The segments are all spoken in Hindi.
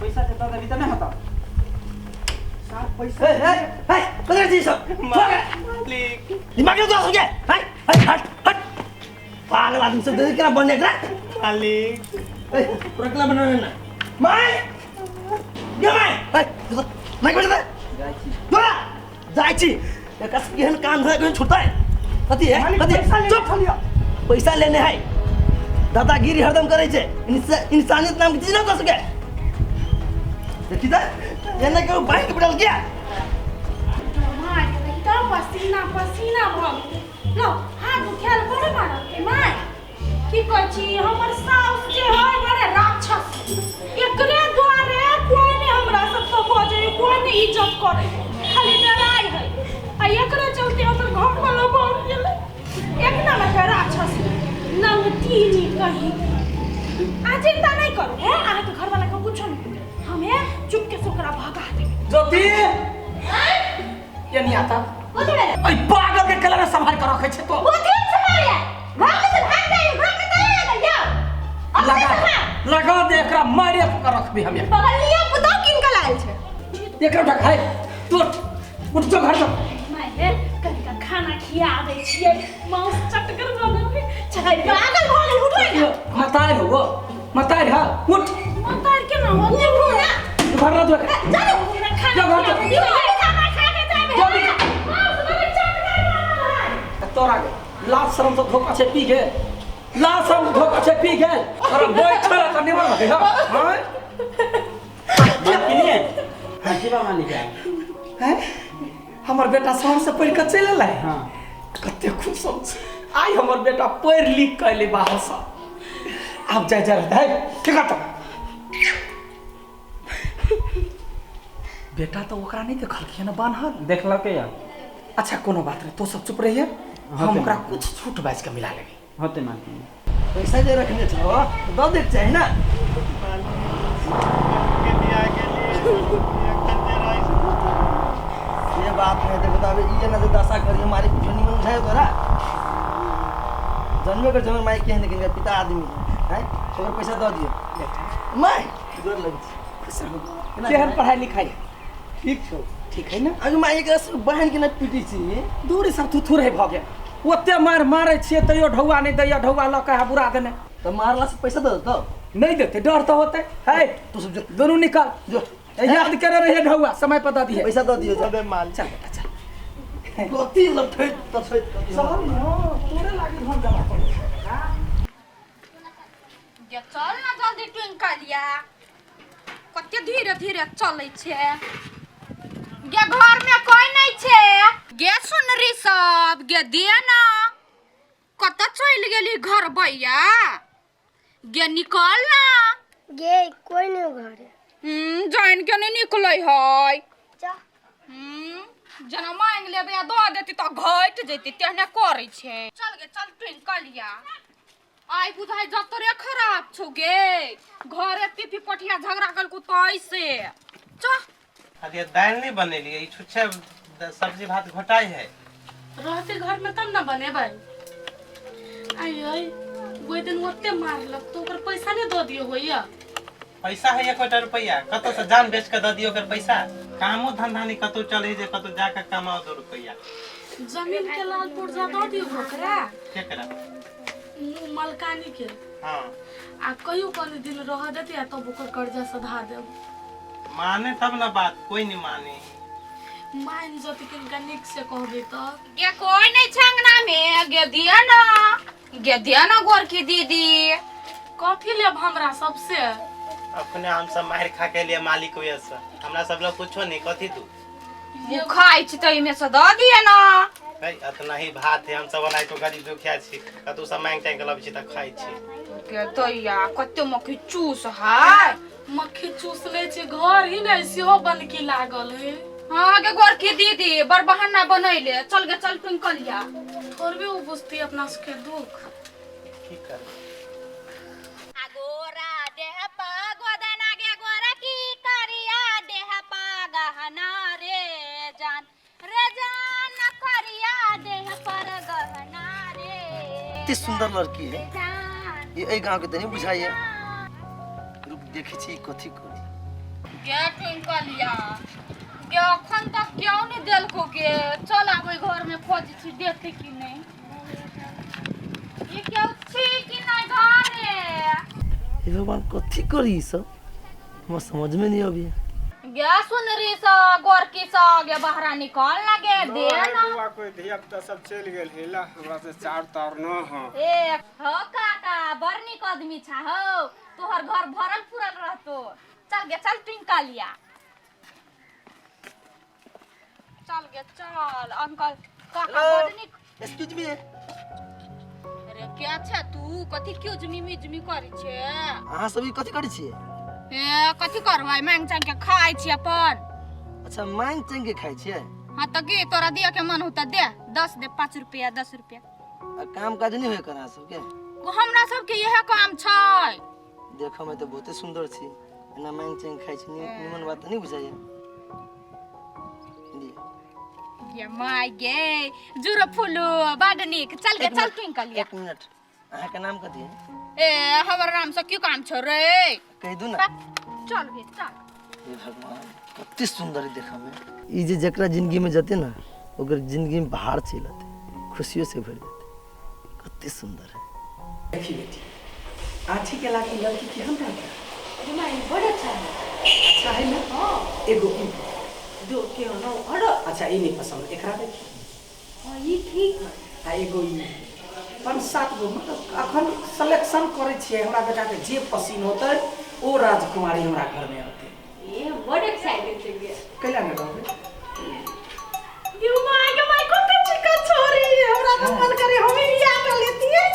पैसा देता तभी तो नहीं होता साफ पैसा हे कदर जी सब मालिक दिमाग में तो हो गया हट पागल आदमी सब दे क्या बन जाएगा मालिक प्रकला बनाने ना माय क्या माय माय बजा दोरा जायची कस केहन काम है कोई छुटा है कथी है कथी चुप पैसा लेने है दादागिरी हरदम करे छे इंसानियत नाम की चीज ना कर सके देखी दा ये ना क्यों बैंक पड़ल गया माय तो पसीना भग लो हाथ खेल बड़े मारो ए माय की कहछी हमर साउस जे है बड़े राक्षस एकरे द्वारे कोई ने हमरा सब तो बजे कोई ने इज्जत करे खाली लड़ाई है आ एकरे चलते हमर घर वाला बढ़ गेले एक ना में राक्षस नंगतीनी कहीं आज चिंता नहीं करो है आ तो घर वाला को कुछो नहीं हमें चुपके से ओकरा भगा दे ज्योति ये नहीं आता ओए पागल के कलर संभाल कर रखे छे तो वो दिन संभालिए घर में से भाग जाइए घर में तले लगा जाओ लगा दे एकरा मारे कर रखबी हमें बगलिया पुतो किन का लाल छे एकरा उठा खाए तू उठ जो घर जो माये कभी का खाना खिया दे छिए मांस चटकर बनावे चाहे पागल भले उठ गया मतार हो मतार हा उठ मतार के ना हो देखो ना घर ना दो चलो खाना खाना खा के जाबे मांस बने चटकर बनावे तोरा के लाज शर्म तो धोखा से पी गए लाज शर्म धोखा से पी गए और बैठ कर निमन है हां मानिए हसीबा मानी क्या हैं हमर बेटा शहर से पढ़ के चले लाए हां कते खुश हम आई हमर बेटा पढ़ लिख के ले बाहर से अब जाय जा रहा है ठीक है तो बेटा तो ओकरा नहीं देखल के ना बानहर देखल के या अच्छा कोनो बात नहीं तो सब चुप रहिए हम ओकरा कुछ छूट बाज के मिला लेंगे होते मानिए पैसा जे रखने छो दो देख चाहिए ना ये बात नहीं देखो तो अबे ये ना जो दशा करी हमारी कुछ नहीं मन है तोरा जन्मे कर जन्म माई के निकल गया पिता आदमी है तो पैसा दो दियो माई जोर लग केहन पढ़ाई लिखाई ठीक छो ठीक है ना अगर माई के बहन के ना पीटी छी दूर सब थुथुर है भ गया ओते मारे छिए तैयो ढौआ नहीं दैया ढौआ ल के बुरा देने तो मारला से पैसा दो तो नहीं देते डर तो होते है तू सब जो दोनों निकाल जो याद करे रहिए ढौआ समय पता दिए पैसा दो दियो अबे माल चल बेटा चल कति लठै तछै चल न तोरे लागि हम जमा करू गे चल ना जल्दी ट्विंकलिया कते धीरे धीरे चलै छे गे घर में कोई नहीं छे गे सुन री सब गे दिया ना कत चल गेली घर भैया गे निकल ना गे कोई नहीं घर जान के नहीं निकलै है जा जना मांग लेबे दो देती तो घट जैती तेहने करै छे चल गे चल ट्विंकलिया आई बुझाई जब तोरे खराब छौ गे घरे पीपी पटिया झगड़ा कल को तैसे च अरे दाल नहीं बनेली ई छुच्छे सब्जी भात घोटाई है रहते घर में तब ना बनेबै आई वो दिन ओते मारलक तो ओकर पैसा नहीं दो दियो होइया पैसा है 1 कोटी रुपया कतो से जान बेच के द दियो कर पैसा कामो धंधा नहीं कतो चले जे कतो जाके कमाओ 2 रुपया जमीन के लाल पुर्जा दो दियो ओकरा के करा मलकानी के हां आ कहियो कनी दिन रह देती आ तब ओकर कर्जा सधा देब माने तब ना बात कोई नहीं माने मान जति किनका निक से कहबे त गे कोई नहीं छंगना में गे दिया ना गोर की दीदी कथी लेब हमरा सबसे अपने हम सब मार खा के लिए मालिक हुए से हमरा सब लोग कुछो नहीं कथी तू खाई छी त इमे से द दिए ना भाई इतना ही भात है हम सब बनाई तो गरीब दुखिया छी कतु सब मांग टांग के लब छी त खाई छी के तैया कते मक्खी चूस हाय मक्खी चूस ले छै घर ही नहीं सेहो बनकी लागल है हां गे गोर की दीदी बड़ बहाना बनैले चल गे चल ट्विंकलिया थोड़बे वो बुझती अपना सबके दुख की कर गोरा देह पा गोदना गे गोरा की करिया देह पा गहना रे जान करिया देह पर गहना रे इतनी सुंदर लड़की है ये गांव के तनी बुझाइए रुक देखे छी कथी करी क्या ट्विंकलिया क्या अखन तक क्यों नहीं देलको के चल आबै घर में खोज छी देते कि नहीं ये क्या छी कि नहीं घरे हे भगवान कथी करी सब हम समझ में नहीं अभी गया सुन रही सा गोर की सा आगे बाहर निकाल लगे दे ना बुआ कोई धिया पुता सब चल गेल हेला हमरा से चार तार न ह ए हो काका बरनिक आदमी छा हो तोहर घर भरल पूरल रहतो चल गे चल ट्विंकलिया चल गे चल अंकल काका बरनिक एक्सक्यूज मी अरे क्या छे तू कथि क्यों जुमी करै छे अहाँ सब कथी करै छियै ए कथि करबै मांग चांग के खाइ छी अपन अच्छा मांग चांग के खाइ छियै हां त गे तोरा दिया के मन होता दे 10 दे 5 रुपया 10 रुपया काम काज नहीं होय करा सब के हमरा सब के यह काम छै देखो में तो बहुते सुंदर छी एना मांग चांग खाइ छी निमन बात नहीं बुझाइए ये माय गे जुरो फुलू बड निक चल गे चल ट्विंकलिया 1 मिनट अहाँ के नाम कथी है ए हमर नाम से क्यों काम छो रे कह दू ना चल गे चल हे भगवान कते सुंदर देखा में ई जे जकरा जिंदगी में जते ना ओकर जिंदगी में बाहर चलते खुशियों से भर जाते कते सुंदर है देखी बेटी आठी के लाठी लड़की की हम रहता अरे माई बड़ा अच्छा है अच्छा है ना हां एगो दो के हो ना हड़ो अच्छा ये नहीं पसंद एकरा देखी हां ये ठीक है आ एगो ई 5-7 गो मतलब अखन सिलेक्शन करे छियै हमरा बेटा के जे पसंद होतै ओ राजकुमारी हमरा घर में होतै ये बड़ा एक्साइटेड थे गे कैला न कहबे यू माय कोते चिका छोरी हमरा तो मन करे हम ही या कर लेती है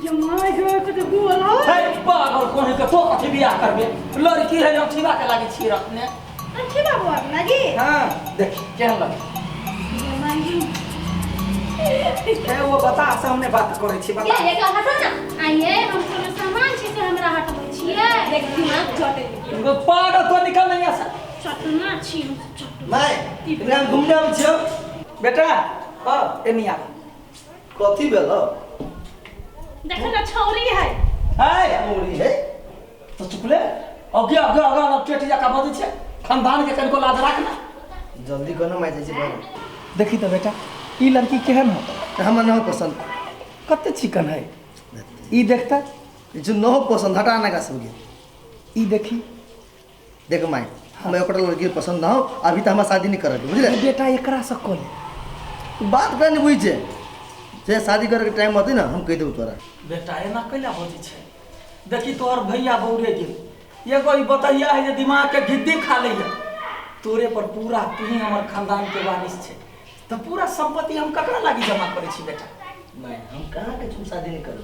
ये माय गो तो बोल हो हे पागल कोने के तो कथि बियाह करबे लड़की है अठीबा के लागे छी रखने अच्छी बाबू लगी हां देख केहन लगे ये माय है वो बता सामने बात करे छी बता ये का हटो ना आइए हम कोनो सामान छी से हमरा हटबै छियै देख दिमाग चटे वो पागल तो निकल नहीं आसा चटना छी चट माय इतना घूमने आम छियो बेटा हां एनी आ कथी भेलो देखो ना छौरी है है मोरी है तो चुपले आगे आगे आगे ना टेटिया का बदी छे खानदान के कनको लाज रखना जल्दी करना माय जाई छी देखी तो बेटा ई लड़की केहन हो हमर न पसंद कते चिकन है ई देखता जो न पसंद हटाना का सब ई देखी देख माय हम ओकरा लड़की पसंद ना हो अभी तो हमारा शादी नहीं करब बुझले बेटा एकरा से कोले बात करने बुझ जे जे शादी करे के टाइम होते ना हम कह देब तोरा बेटा एना कैला होजी छे देखी तोहर भैया बौरे गेल एगो ई बतैया है जे दिमाग के गिद्दी खा लैया तोरे पर पूरा तू ही हमर खानदान के वारिस छे तो पूरा संपत्ति हम ककरा लागी जमा करे छी बेटा मैं हम कहाँ के तुम शादी नहीं करो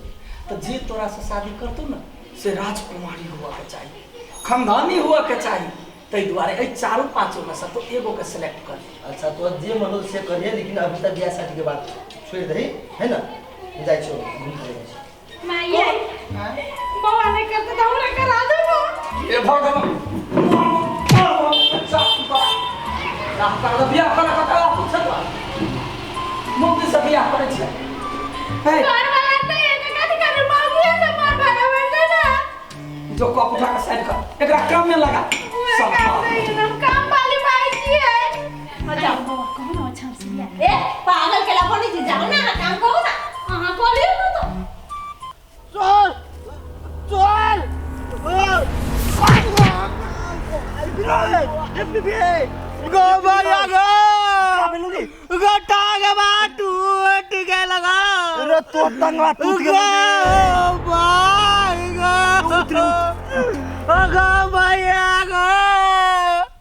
तो जे तोरा से शादी करतो ना से राजकुमारी हुआ के चाहिए खानदानी हुआ के चाहिए तई द्वारे ए चारों पांचों में से तो एगो के सिलेक्ट कर अच्छा तो जे मन हो से करिए लेकिन अभी तक ब्याह शादी के बाद छोड़ दही है ना जाई छो घूम करे माई बाबा ने करते तो हमरा करा दो ए भगवान कर दो बियाह करा करा पूछत मुक्ति से बियाह करे छै हे घर वाला तो ये कथि करे बाबू से मार भागा बैठे ना जो कप उठा के साइड कर एकरा काम में लगा सब एकदम काम वाली बाई जी है अच्छा बाबा कहो ना अच्छा से लिया ए पागल के लापनी जी जाओ ना काम करो ना हां बोलियो ना तो चल चल गो भैया गो गटा के बात टूट के लगा अरे तो तंगवा टूट गया भाई गो गो